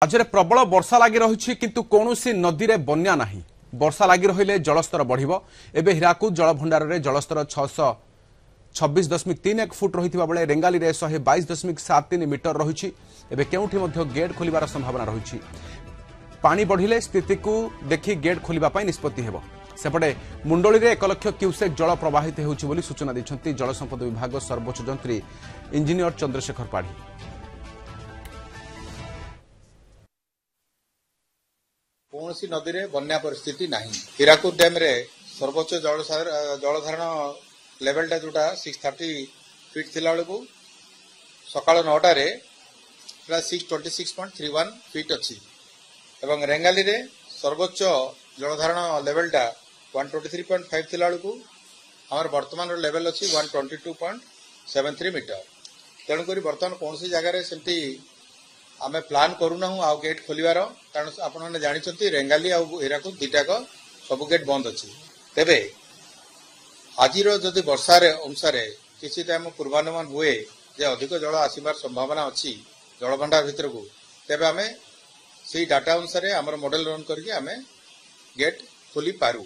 राज्य में प्रबल वर्षा लगी रही किंतु कौनसी नदी में बन्या नहीं। वर्षा लगी रहिले जलस्तर बढ़िबो। एबे हीराकुद जलभंडार रे जलस्तर 626.31 फुट रही बेले रेंगाली रे 122.73 मीटर रही। एबे केउठी मध्य गेट खोलिबार संभावना रही। पानी बढ़िले स्थिति को देखि गेट खोलिबा पई निष्पत्ति हेबो। सेपटे मुंडोली रे 1 लाख क्यूसेक जल प्रवाहित होउछि बोली सूचना दैछन्ति जल संपद विभाग सर्वोच्च जंत्री इंजीनियर चंद्रशेखर पाढ़ी। कौन सी नदी रे बन्या परिस्थिति नहीं। हीराकुद डैम रे सर्वोच्च जलधारण लेवलटा जोटा 630 फीट थिला बेलू सकाळ 9टा रे 626.31 फीट अच्छी एवं रेंगाली रे सर्वोच्च जलधारण लेवलटा 123.5 थिला बेलू हमर वर्तमान लेवल अच्छी 122.73 मीटर। तेणुक बर्तमान कौन सी जगह रे सेमती आमे प्लान करूना आ गेट खोलिबार कारण आपने जानते रेंगाली आ हीराकुद दुटाक सब गेट बंद अच्छी। तेबे आज जदि वर्षा अनुसार किसी टाइम पूर्वानुमान हुए जे अधिक जल आसबार संभावना अच्छी जलभंडार भितर को तेबे आमे से डाटा अनुसार आमर मॉडल रन करके आमे गेट खोली पारू।